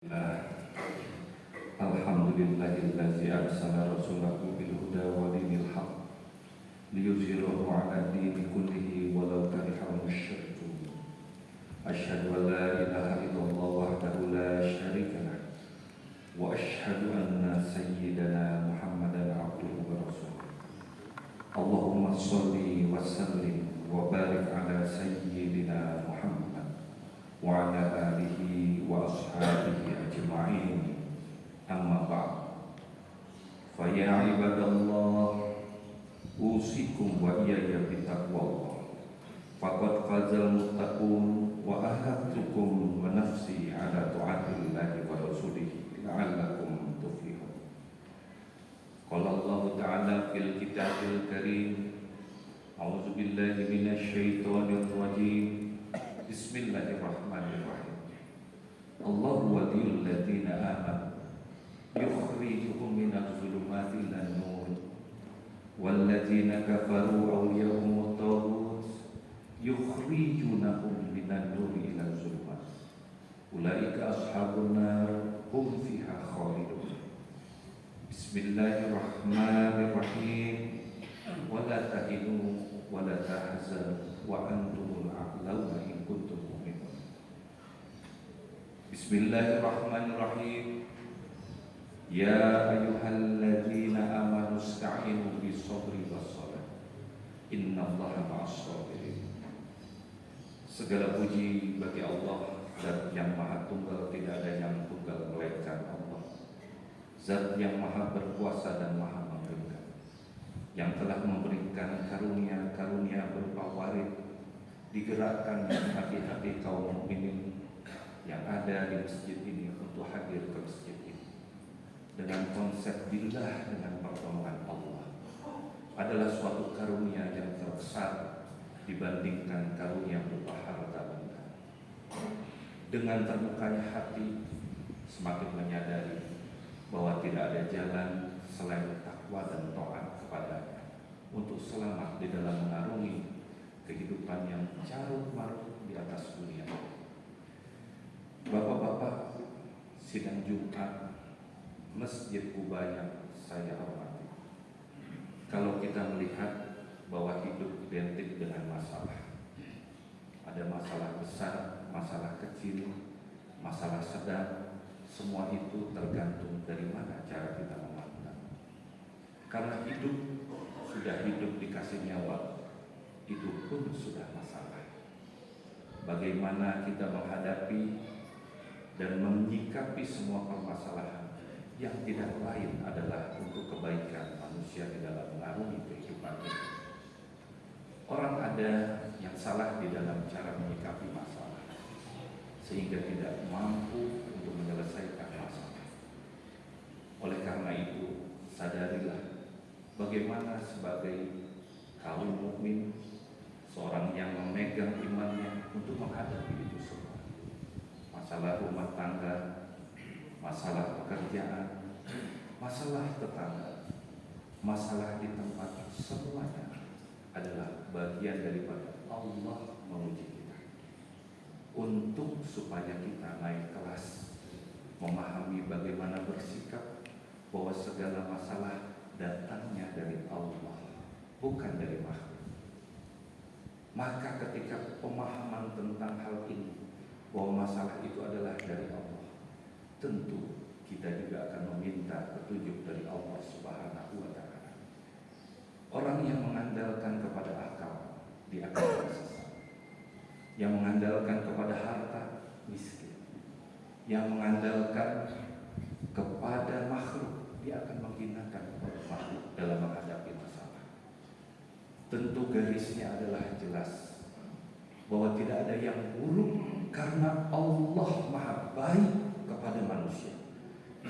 Alhamdulillahillazi arsala rasulahu bil huda wa dinil haq liyuzhirahu 'ala dini kullihi walau karihal musyrikun. Asyhadu an la ilaha illallah wahdahu la syarika lah wa asyhadu anna sayyidana Muhammadan abduhu wa rasuluh. Allahumma shalli wa sallim wa barik ala sayyidina Muhammad wa ala alihi wa ashabihi ajma'in. Amma ba'd. Fa ya ibadallah, usikum wa iyaya bitaqwallah. Faqad fazal muttaqun wa ahadtukum wa nafsi ala ta'atillahi wa rasulihi la'allakum tuflihun. Qala Allah ta'ala fil kitabil karim, a'udzu billahi minasy syaithanir rajim. Bismillahirrahmanirrahim. Allahu waliyul ladzina amanu yukhrijuhum minadh dhulumati ilan nur walladzina kafaru awliyahum at-taghut yukhrijunahum minan nuri ilal dhulumat ulaika ashabun nar hum fiha khalidun. Bismillahirrahmanirrahim. Wala tahinu wala tahzanu wa antumul a'launa in kuntum mu'minin. Bismillahirrahmanirrahim. Ya ayyuhalladzina amanu ista'inu bis-sabri was-salah. Innallaha ma'as-sabirin. Segala puji bagi Allah, Zat yang Maha Tunggal, tidak ada yang tunggal melainkan Allah. Zat yang Maha Berkuasa dan Maha Memberikan, yang telah memberikan karunia-karunia berupa warid, digerakkan hati-hati kaum mukminin yang ada di masjid ini untuk hadir ke masjid ini dengan konsep billah, dengan pertolongan Allah, adalah suatu karunia yang terbesar dibandingkan karunia berupa harta benda. Dengan terbukanya hati, semakin menyadari bahwa tidak ada jalan selain takwa dan taat kepadanya untuk selamat di dalam mengarungi kehidupan yang carut marut di atas dunia. Bapak-bapak, sidang Jumat Masjid Kuba yang saya hormati, kalau kita melihat bahwa hidup identik dengan masalah, ada masalah besar, masalah kecil, masalah sedang, semua itu tergantung dari mana cara kita memandang. Karena hidup sudah hidup dikasih nyawa, hidup pun sudah masalah. Bagaimana kita menghadapi dan menyikapi semua permasalahan yang tidak lain adalah untuk kebaikan manusia di dalam mengarungi kehidupan ini. Orang ada yang salah di dalam cara menyikapi masalah, sehingga tidak mampu untuk menyelesaikan masalah. Oleh karena itu, sadarilah bagaimana sebagai kaum mukmin, seorang yang memegang imannya untuk menghadapi itu semua. Masalah rumah tangga, masalah pekerjaan, masalah tetangga, masalah di tempat, semuanya adalah bagian daripada Allah menguji kita untuk supaya kita naik kelas, memahami bagaimana bersikap bahwa segala masalah datangnya dari Allah, bukan dari makhluk. Maka ketika pemahaman tentang hal ini, bahwa masalah itu adalah dari Allah, tentu kita juga akan meminta petunjuk dari Allah Subhanahu wa Ta'ala. Orang yang mengandalkan kepada akal, dia akan tersesat. Yang mengandalkan kepada harta, miskin. Yang mengandalkan kepada makhluk, dia akan menghinakan kepada makhluk dalam menghadapi masalah. Tentu garisnya adalah jelas bahwa tidak ada yang buruk, karena Allah Maha baik kepada manusia,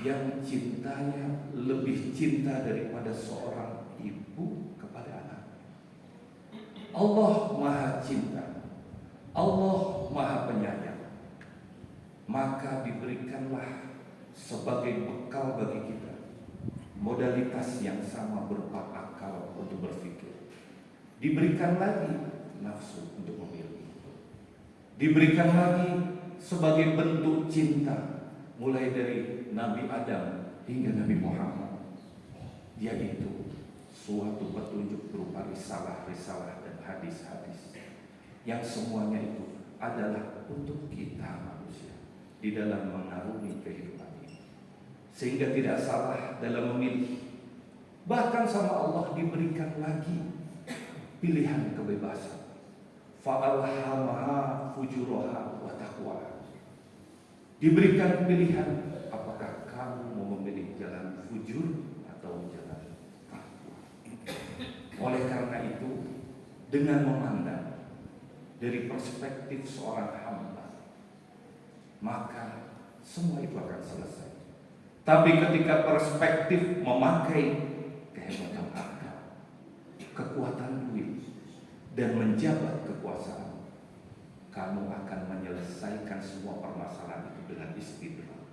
yang cintanya lebih cinta daripada seorang ibu kepada anak. Allah Maha cinta, Allah Maha penyayang. Maka diberikanlah sebagai bekal bagi kita modalitas yang sama berupa akal untuk berpikir. Diberikan lagi nafsu untuk memilih. Diberikan lagi sebagai bentuk cinta mulai dari Nabi Adam hingga Nabi Muhammad, yaitu suatu petunjuk berupa risalah-risalah dan hadis-hadis yang semuanya itu adalah untuk kita manusia di dalam mengarungi kehidupan ini, sehingga tidak salah dalam memilih. Bahkan sama Allah diberikan lagi pilihan kebebasan. Fa'alhamaha fujuraha wa taqwa. Diberikan pilihan, apakah kamu mau memilih jalan fujur atau jalan taqwa. Oleh karena itu, dengan memandang dari perspektif seorang hamba, maka semua itu akan selesai. Tapi ketika perspektif memakai kehebatan akal, kekuatan duit, dan menjabat kekuasaan, kamu akan menyelesaikan semua permasalahan itu dengan istidrak.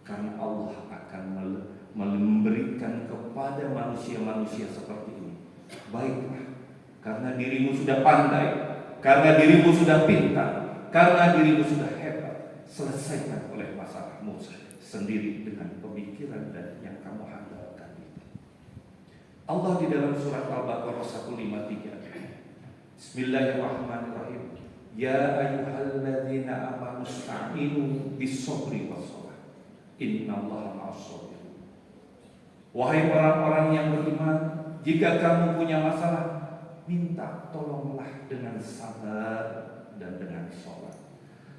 Karena Allah akan memberikan kepada manusia-manusia seperti ini. Baiklah, karena dirimu sudah pandai, karena dirimu sudah pintar, karena dirimu sudah hebat, selesaikan oleh masalahmu sendiri dengan pemikiran dan yang kamu handalkan itu. Allah di dalam surat Al-Baqarah 153, Bismillahirrahmanirrahim. Ya ayyuhalladzina amanu ista'inu bis-sabri was-shalah. Innallaha ma'as-sabirin. Wahai orang-orang yang beriman, jika kamu punya masalah, minta tolonglah dengan sabar dan dengan sholat.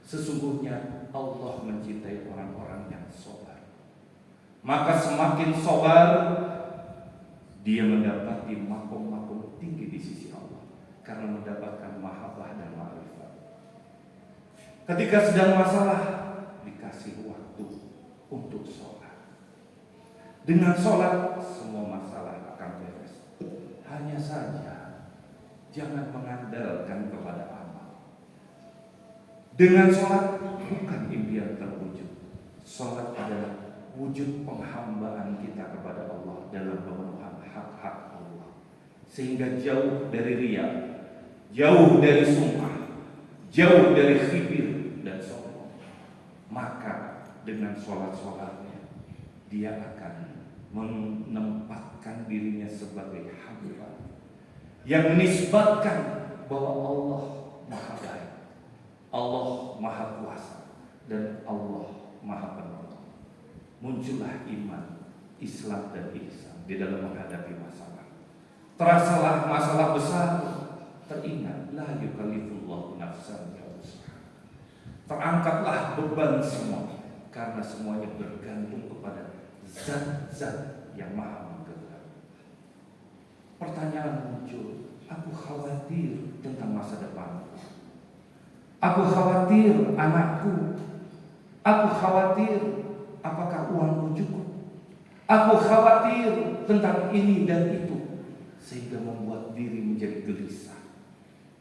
Sesungguhnya Allah mencintai orang-orang yang sabar. Maka semakin sabar, dia mendapati makom-makom tinggi di sisi Allah, karena mendapatkan mahabbah dan ma'rifat. Ketika sedang masalah, dikasih waktu untuk sholat. Dengan sholat, semua masalah akan beres. Hanya saja, jangan mengandalkan kepada amal. Dengan sholat, bukan impian terwujud. Sholat adalah wujud penghambaan kita kepada Allah dalam pemenuhan hak-hak Allah, sehingga jauh dari riya, jauh dari sum'ah, jauh dari khibir dan sombong. Maka dengan sholat-sholatnya, dia akan menempatkan dirinya sebagai hamba yang menisbatkan bahwa Allah Maha Baik, Allah Maha Kuasa, dan Allah Maha Penolong. Muncullah iman, Islam, dan ihsan di dalam menghadapi masalah. Terasalah masalah besar, teringat la yukallifullahu nafsan illa wus'aha. Terangkatlah beban semua, karena semuanya bergantung kepada zat-zat yang maha menggerak. Pertanyaan muncul, aku khawatir tentang masa depan. Aku khawatir anakku. Aku khawatir apakah uangku cukup. Aku khawatir tentang ini dan itu, sehingga membuat diri menjadi gelisah,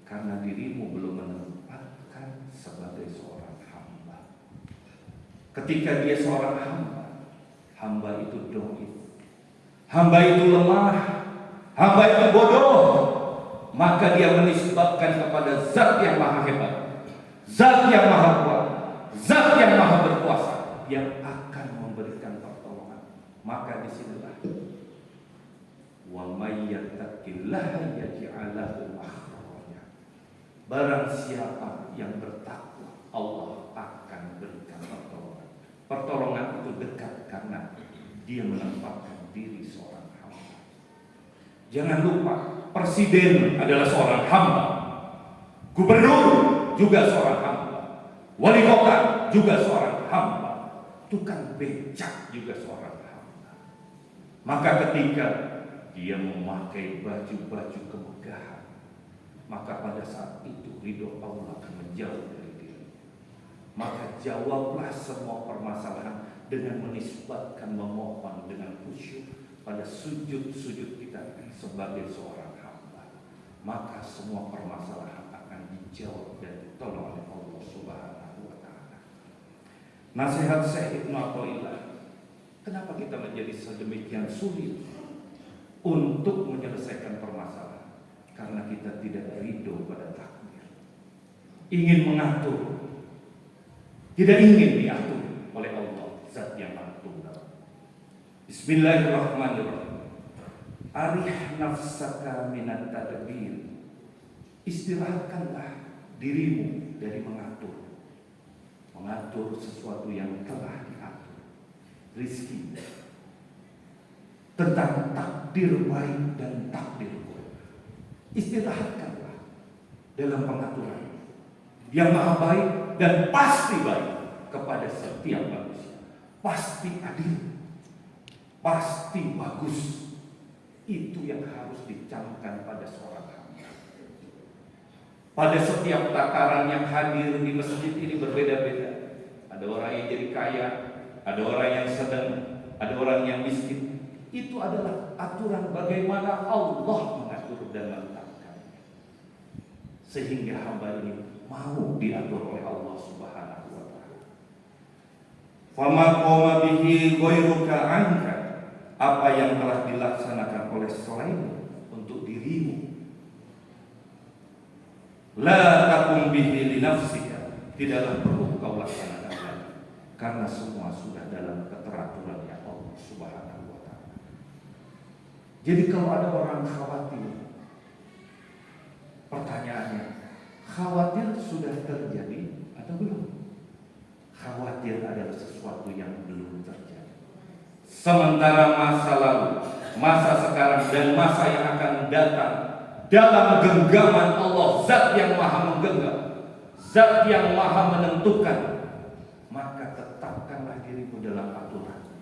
karena dirimu belum menempatkan sebagai seorang hamba. Ketika dia seorang hamba, hamba itu dhaif, hamba itu lemah, hamba itu bodoh, maka dia menisbatkan kepada zat yang maha hebat, zat yang maha kuat, zat yang maha berkuasa, yang akan memberikan pertolongan. Maka disinilah wa may yattaqillaha yaj'al lahu makhraja. Barang siapa yang bertakwa, Allah akan berikan pertolongan. Pertolongan itu dekat karena dia menempatkan diri seorang hamba. Jangan lupa, presiden adalah seorang hamba, gubernur juga seorang hamba, wali kota juga seorang hamba, tukang becak juga seorang hamba. Maka ketika dia memakai baju-baju kemegahan, maka pada saat itu ridho Allah akan menjauh dari diri. Maka jawablah semua permasalahan dengan menisbatkan, memohon dengan khusyuk pada sujud-sujud kita sebagai seorang hamba. Maka semua permasalahan akan dijawab dan ditolong oleh Allah Subhanahu wa Ta'ala. Nasihat Syekh Ibnu Athaillah, kenapa kita menjadi sedemikian sulit untuk menyelesaikan permasalahan? Karena kita tidak ridho pada takdir, ingin mengatur, tidak ingin diatur oleh Allah yang maha tunggal. Bismillahirrahmanirrahim. Arih nafsaka minat tadbir. Istirahatkanlah dirimu dari mengatur sesuatu yang telah diatur. Rizki, tentang takdir baik dan takdir buruk. Istirahatkanlah dalam pengaturan yang maha baik dan pasti baik kepada setiap manusia. Pasti adil, pasti bagus. Itu yang harus dicamkan pada seorang hamba. Pada setiap tataran yang hadir di masjid ini berbeda-beda. Ada orang yang jadi kaya, ada orang yang sedang, ada orang yang miskin. Itu adalah aturan bagaimana Allah mengatur dan meletakkannya. Sehingga hamba ini mau diatur oleh Allah Subhanahu wa taala. Fama qama bihi ghairuka anka. Apa yang telah dilaksanakan oleh selain untuk dirimu, la takum bihi li nafsika, tidaklah perlu kau laksanakan lagi, karena semua sudah dalam keteraturannya Allah Subhanahu wa taala. Jadi kalau ada orang khawatir, pertanyaannya, khawatir sudah terjadi atau belum? Khawatir adalah sesuatu yang belum terjadi. Sementara masa lalu, masa sekarang, dan masa yang akan datang dalam genggaman Allah, Zat yang maha menggenggam, Zat yang maha menentukan. Maka tetapkanlah dirimu dalam aturan,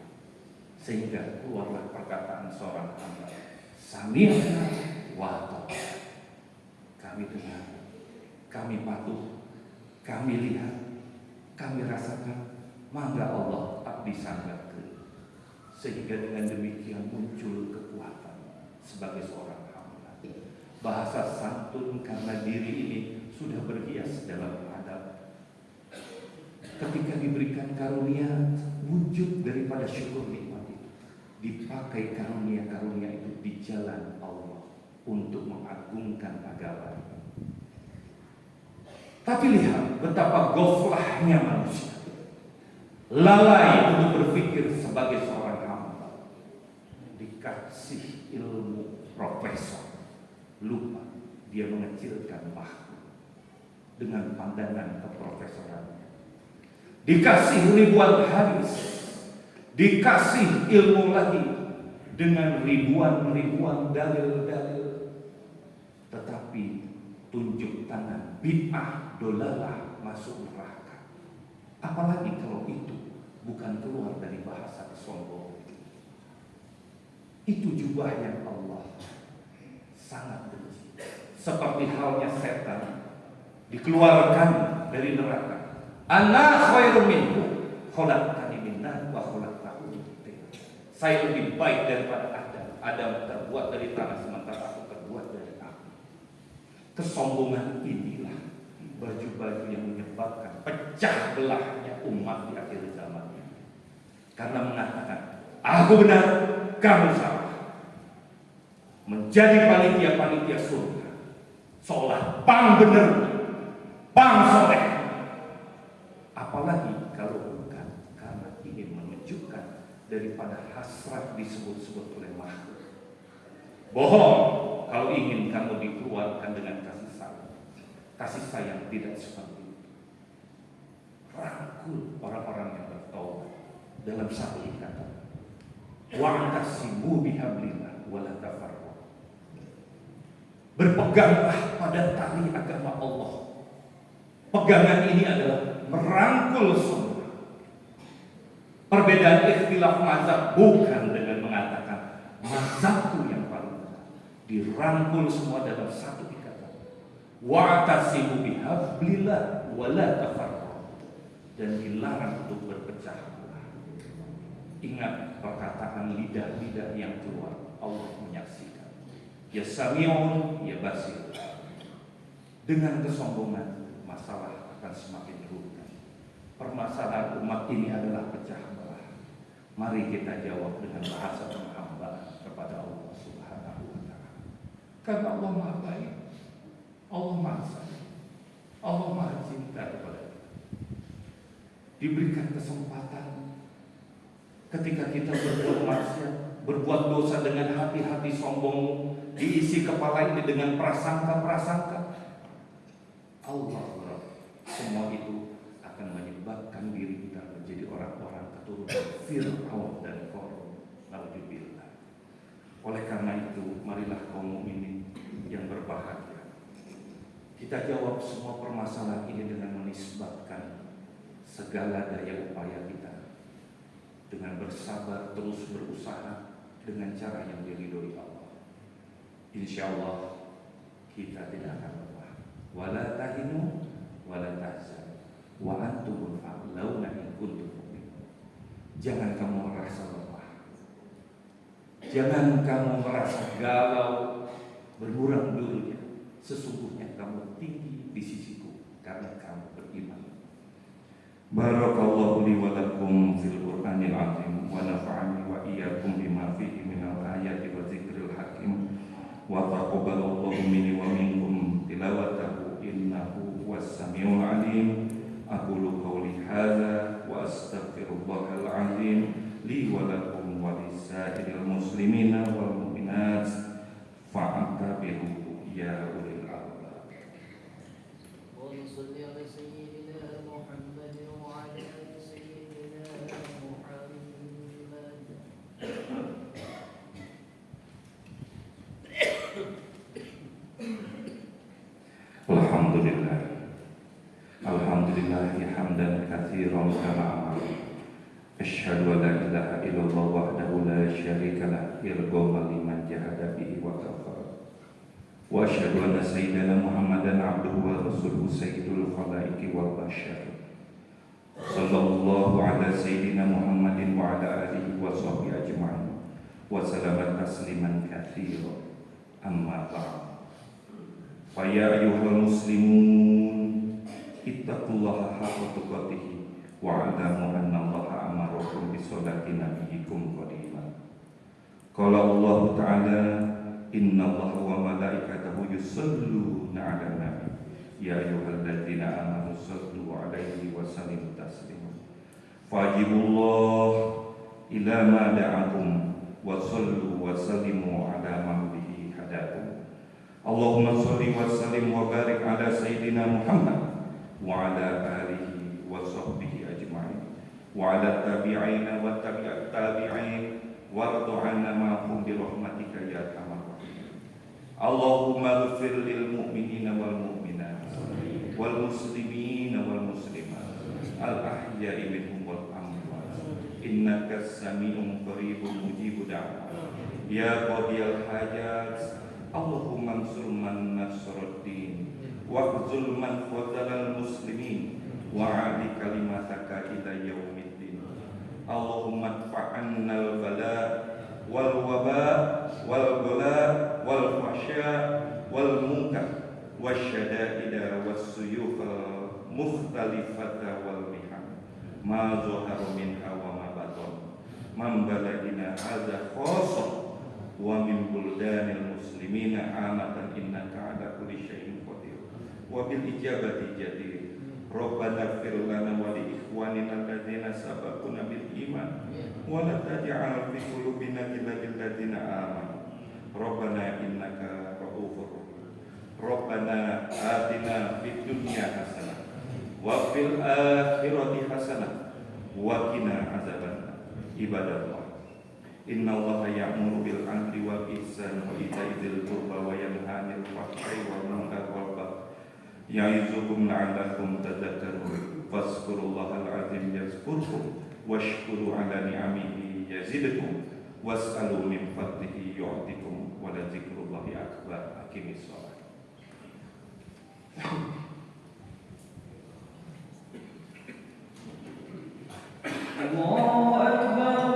sehingga keluarlah perkataan seorang hamba, sami'na wa ata'na. Kami dengar, kami patuh, kami lihat, kami rasakan. Mangga Allah abdi sangat. Sehingga dengan demikian muncul kekuatan sebagai seorang hamba. Bahasa santun karena diri ini sudah berhias dalam adab. Ketika diberikan karunia, wujud daripada syukur nikmat itu, dipakai karunia-karunia itu di jalan Allah untuk mengagungkan agama. Tapi lihat betapa goflahnya manusia, lalai untuk berpikir sebagai seorang hamba. Dikasih ilmu profesor, lupa dia mengecilkan makhluk dengan pandangan keprofesorannya. Dikasih ribuan hadis, dikasih ilmu lagi dengan ribuan dalil-dalil, tetapi tunjuk tangan bid'ah, dolalah, masuk neraka. Apalagi kalau itu bukan keluar dari bahasa kesombongan. Itu jubah yang Allah sangat benci. Seperti halnya setan dikeluarkan dari neraka. Ana khairum minhu, khalaqtani min nar wa khalaqtahu min tin. Saya lebih baik daripada Adam. Adam terbuat dari tanah, sementara aku terbuat dari api. Kesombongan inilah baju-baju yang menyebabkan pecah belahnya umat di akhir zaman. Karena mengatakan, aku benar, kamu salah. Menjadi panitia-panitia surga, seolah pang benar, pang soleh. Apalagi kalau bukan karena ingin menunjukkan daripada hasrat disebut-sebut oleh makhluk. Bohong kalau ingin kamu dikeluarkan dengan kasih sayang. Kasih sayang tidak seperti itu. Rangkul orang-orang yang bertaubat dalam satu ikatan. Wa'tasimu bihablillah wala tafarraqu. Berpeganglah pada tali agama Allah. Pegangan ini adalah merangkul semua. Perbedaan ikhtilaf mazhab bukan dengan mengatakan mazhabku yang paling benar. Dirangkul semua dalam satu ikatan. Wa'tasimu bihablillah wala tafarraqu. Dan dilarang untuk berpecah. Ingat perkataan lidah-lidah yang keluar, Allah menyaksikan. Ya sami'un, ya basir. Dengan kesombongan, masalah akan semakin rumit. Permasalahan umat ini adalah pecah belah. Mari kita jawab dengan bahasa penghambaan kepada Allah Subhanahu wa taala. Karena Allah Maha Baik, Allah Maha Sayang, Allah Maha Cinta kepada kita. Diberikan kesempatan Ketika kita berbuat maksiat, berbuat dosa dengan hati-hati sombong, diisi kepala ini dengan prasangka-prasangka, Allah semua itu akan menyebabkan diri kita menjadi orang-orang keturunan Fir'aun dan Qarun. Alhamdulillah. Oleh karena itu, marilah kaum mukminin yang berbahagia, kita jawab semua permasalahan ini dengan menisbatkan segala daya upaya kita, dengan bersabar terus berusaha dengan cara yang diridhoi Allah. Insya Allah kita tidak akan lemah. Wala tahinu wala tahzanu wa antumul a'launa in kuntum mu'minin. Jangan kamu merasa lemah, jangan kamu merasa galau, bergurang dulunya. Sesungguhnya kamu tinggi di sisiku karena kamu beriman. Barakallahu li wa lakum fil Qur'anil azim wa nafa'ani wa iyyakum bima fihi minal ayati wa dzikril hakim wa taqabbalallahu minni wa minkum tilawatahu innahu huwas samiul alim. Aqulu qawli hadza wa astaghfirullahal azim li wa lakum wa lisairil muslimina wal mu'minat fa'tabiru ya ulil albab. Alhamdulillah, alhamdulillah hamdan katsiran kama amara. Asyhadu an la ilaha illallah wahdahu la syarika lah irghama liman jahada bihi wa kafara. Wa asyhadu anna sayyidana Muhammadan abduhu wa rasuluhu sayyidul khalaiqi wal bashar. Sallallahu ala sayyidina Muhammadin wa ala alihi wa sahbihi ajma'in. Wa salama tasliman katsiran. Amma ba'd. Fa ya ayyuhal muslimun ittaqullaha haqqa tuqatih wa 'alamu anna Allaha amarakum bi sholati nabiyyikum qadiman. Qala Allah ta'ala innallaha wa malaikatahu yusholluna 'alan nabi ya ayyuhalladzina amanu shallu 'alaihi wa sallimu taslima. Fajibullah ila ma da'akum wa shallu wa sallimu 'ala man bihi hadakum. Allahumma sholli wa sallim wa barik ala sayyidina Muhammad wa ala alihi wa sahbihi ajma'in wa ala tabi'ina wa tabi'at tabi'in warḍu 'anna ma'hum bi rahmatika ya arhamar rahimin. Allahumma ighfir lil mu'minina wal mu'minat wal muslimina wal muslimat al ahya'i minhum wal amwat innaka sami'un qaribun mujibud da'wat ya qadiyal hajat. Allahumma ansur man nasruddin wa khzul man khadzalal muslimin wa 'ali kalimataka ila yaumiddin. Allahumma adfa'annal bala wal waba wal bala wal fahsya wal munkar wasyada'ida wassuyuf mukhtalifata wal miham ma zahara minha wa ma batan man baladina hadza khassa wa min buldanil muslimina amatan innaka ala kulli syai'in qadir wa bil ijabati jadir. Rabbana ighfir lana wa li ikhwanina alladziina sabaquna bil iman wa la taj'al fi qulubina ghillan lil ladziina amanu Rabbana innaka ra'ufur rahim. Rabbana atina fid dunya hasanah wa fil akhirati hasanah wa qina azabannar. Ibadallah, innallaha ya'muru bil 'adli wal ihsani wa ita'i dzil qurba wa yanha 'anil fahsya'i wal munkari wal baghi ya'izukum la'allakum tadhakkarun. Fazkurullahal 'azim yazkurkum washkuru 'ala ni'amihi yazidkum was'alu min fadlihi yu'tikum wa la dzikrullahi akbar. Aqimis shalah. Allah